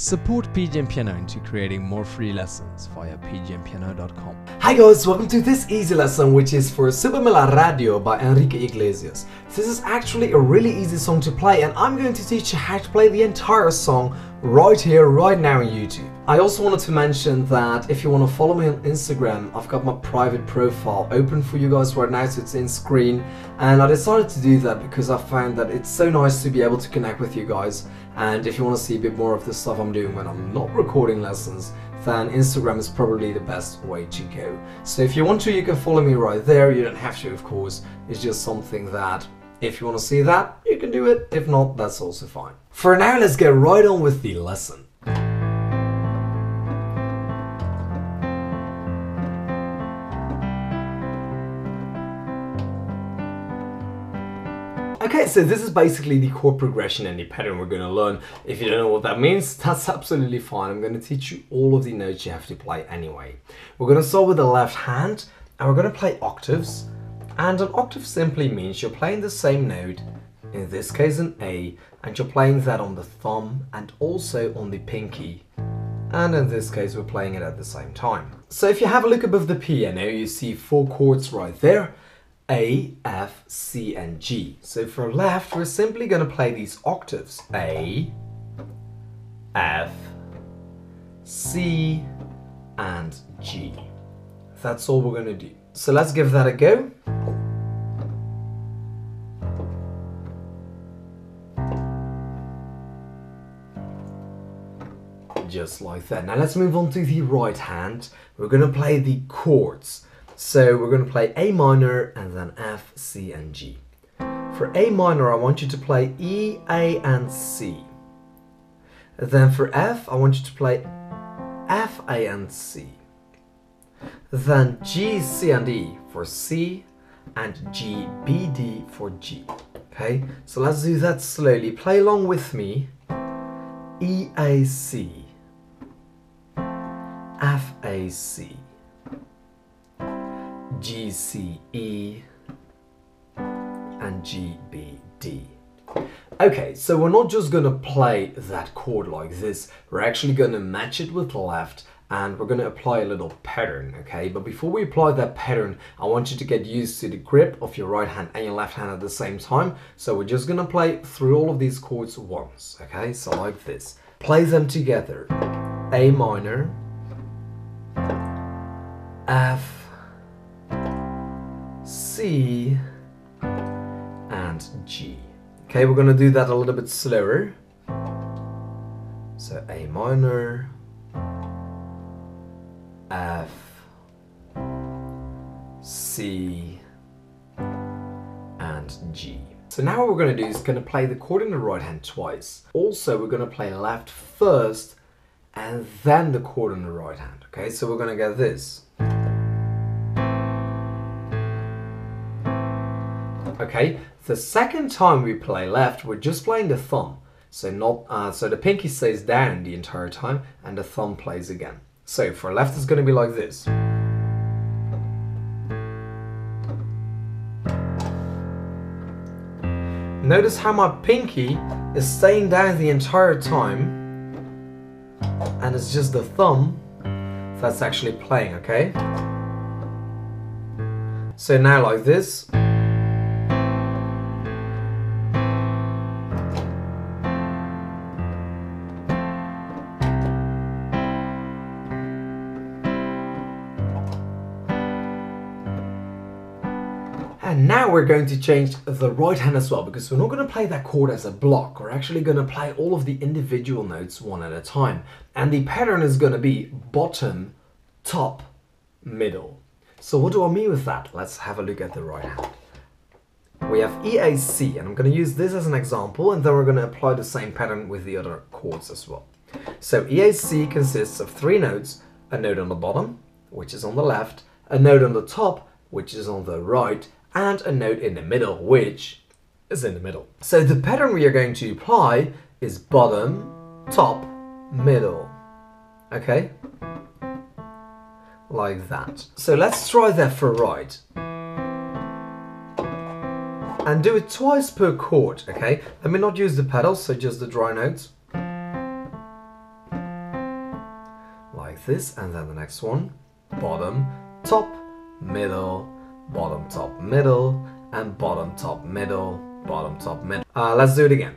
Support PGM Piano into creating more free lessons via pgmpiano.com. Hi guys, welcome to this easy lesson which is for Subeme la Radio by Enrique Iglesias. This is actually a really easy song to play and I'm going to teach you how to play the entire song right here, right now on YouTube. I also wanted to mention that if you want to follow me on Instagram, I've got my private profile open for you guys right now, so it's in screen, and I decided to do that because I found that it's so nice to be able to connect with you guys. And if you want to see a bit more of the stuff I'm doing when I'm not recording lessons, then Instagram is probably the best way to go. So if you want to, you can follow me right there. You don't have to, of course. It's just something that if you want to see that, you can do it. If not, that's also fine. For now, let's get right on with the lesson. Okay, so this is basically the chord progression and the pattern we're going to learn. If you don't know what that means, that's absolutely fine. I'm going to teach you all of the notes you have to play anyway. We're going to start with the left hand and we're going to play octaves. And an octave simply means you're playing the same note, in this case an A, and you're playing that on the thumb and also on the pinky. And in this case we're playing it at the same time. So if you have a look above the piano, you see 4 chords right there. A, F, C and G. So for left, we're simply going to play these octaves. A, F, C and G. That's all we're going to do. So let's give that a go. Just like that. Now let's move on to the right hand. We're going to play the chords. So we're going to play A minor and then F, C and G. For A minor, I want you to play E, A and C. Then for F, I want you to play F, A and C. Then G, C and E for C and G, B, D for G. Okay, so let's do that slowly. Play along with me. E, A, C. F, A, C. G, C, E and G, B, D. Okay, so we're not just going to play that chord like this, we're actually going to match it with the left and we're going to apply a little pattern, okay? But before we apply that pattern, I want you to get used to the grip of your right hand and your left hand at the same time. So we're just going to play through all of these chords once, okay? So like this. Play them together. A minor, F, C and G. Okay, we're going to do that a little bit slower. So A minor, F, C and G. So now what we're going to do is going to play the chord in the right hand twice. Also, we're going to play left first and then the chord in the right hand. Okay, so we're going to get this. Okay, the second time we play left, we're just playing the thumb. So not so the pinky stays down the entire time and the thumb plays again. So for left it's going to be like this. Notice how my pinky is staying down the entire time and it's just the thumb that's actually playing, okay? So now like this. And now we're going to change the right hand as well, because we're not going to play that chord as a block. We're actually going to play all of the individual notes one at a time. And the pattern is going to be bottom, top, middle. So what do I mean with that? Let's have a look at the right hand. We have E, A, C, and I'm going to use this as an example, and then we're going to apply the same pattern with the other chords as well. So E, A, C consists of 3 notes, a note on the bottom, which is on the left, a note on the top, which is on the right, and a note in the middle, which is in the middle. So the pattern we are going to apply is bottom, top, middle. Okay? Like that. So let's try that for right. And do it twice per chord, okay? Let me not use the pedals, so just the dry notes. like this, and then the next one, bottom, top, middle, bottom, top, middle, and bottom, top, middle, bottom, top, middle. Let's do it again.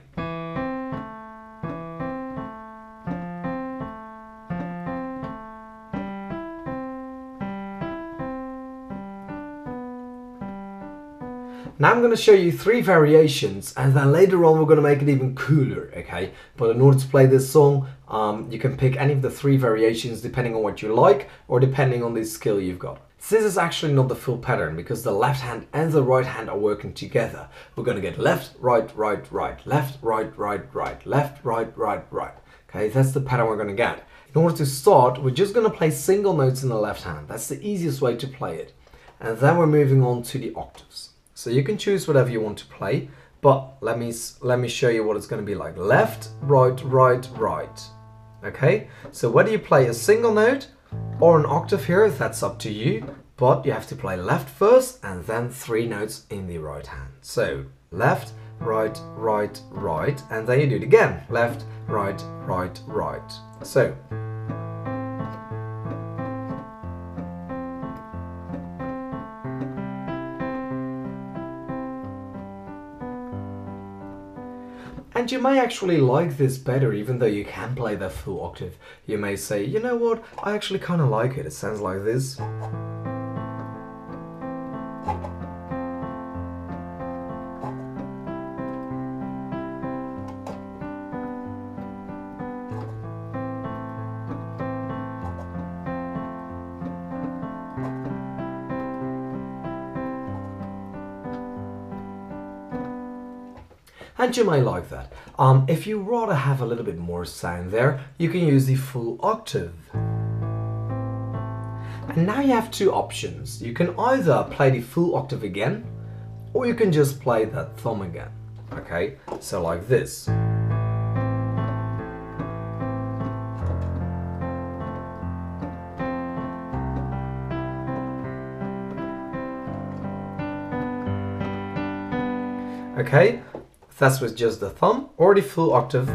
Now I'm going to show you 3 variations, and then later on we're going to make it even cooler, okay? But in order to play this song, you can pick any of the 3 variations depending on what you like or depending on the skill you've got. So this is actually not the full pattern because the left hand and the right hand are working together. We're going to get left, right, right, right, left, right, right, right, left, right, right, right. Okay, that's the pattern we're going to get. In order to start, we're just going to play single notes in the left hand. That's the easiest way to play it. And then we're moving on to the octaves. So you can choose whatever you want to play, but let me show you what it's going to be like. Left, right, right, right. Okay, so whether you play a single note or an octave here, that's up to you, but you have to play left first and then 3 notes in the right hand. So left, right, right, right, and then you do it again. Left, right, right, right. So and you may actually like this better, even though you can play the full octave. You may say, you know what, I actually kind of like it. It sounds like this. And you may like that. If you rather have a little bit more sound there, you can use the full octave. And now you have 2 options. You can either play the full octave again, or you can just play that thumb again. Okay, so like this. Okay. That's with just the thumb or the full octave.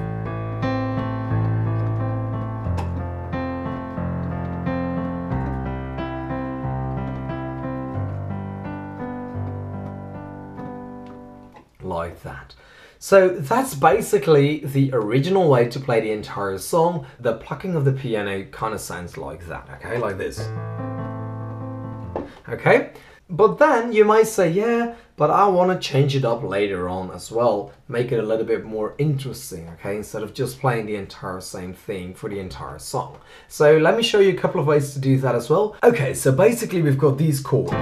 Like that. So that's basically the original way to play the entire song. The plucking of the piano kind of sounds like that, okay? Like this. Okay? But then you might say, yeah, but I want to change it up later on as well. Make it a little bit more interesting, okay? Instead of just playing the entire same thing for the entire song. So let me show you a couple of ways to do that as well. Okay, so basically we've got these chords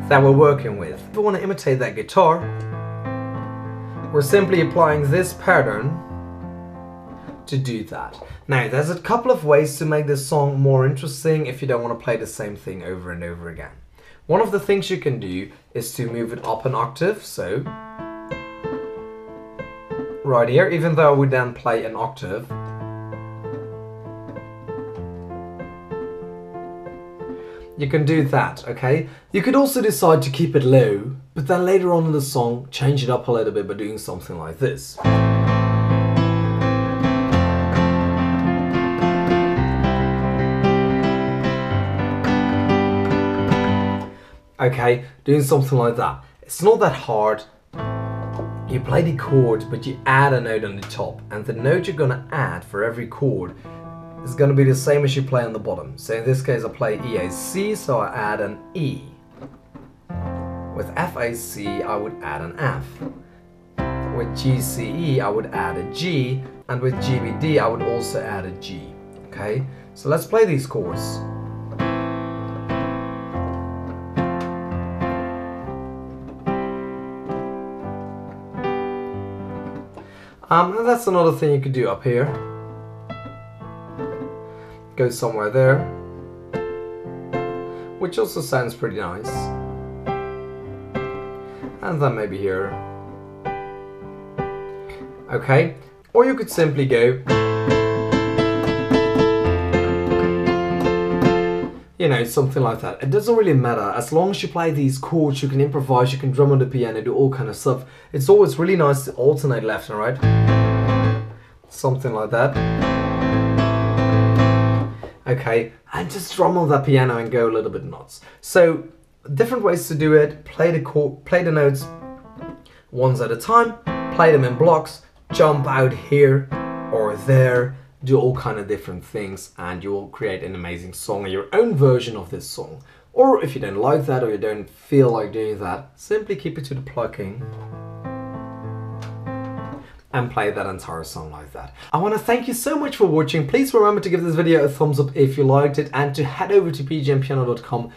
that we're working with. If we want to imitate that guitar, we're simply applying this pattern to do that. Now, there's a couple of ways to make this song more interesting if you don't want to play the same thing over and over again. One of the things you can do is to move it up an octave, so right here, even though we then play an octave. You can do that, okay? You could also decide to keep it low, but then later on in the song, change it up a little bit by doing something like this. Okay, doing something like that. It's not that hard. You play the chord, but you add a note on the top, and the note you're gonna add for every chord is gonna be the same as you play on the bottom. So in this case, I play EAC, so I add an E. With FAC, I would add an F. With GCE, I would add a G, and with GBD, I would also add a G. Okay, so let's play these chords. And that's another thing you could do up here. Go somewhere there, which also sounds pretty nice. And then maybe here. Okay, or you could simply go, you know, something like that. It doesn't really matter. As long as you play these chords, you can improvise, you can drum on the piano, do all kind of stuff. It's always really nice to alternate left and right. something like that. Okay, and just strum on that piano and go a little bit nuts. So different ways to do it: play the notes ones at a time, play them in blocks, jump out here or there, do all kind of different things, and you will create an amazing song, your own version of this song. Or if you don't like that or you don't feel like doing that, simply keep it to the plucking and play that entire song like that. I want to thank you so much for watching. Please remember to give this video a thumbs up if you liked it, and to head over to pgmpiano.com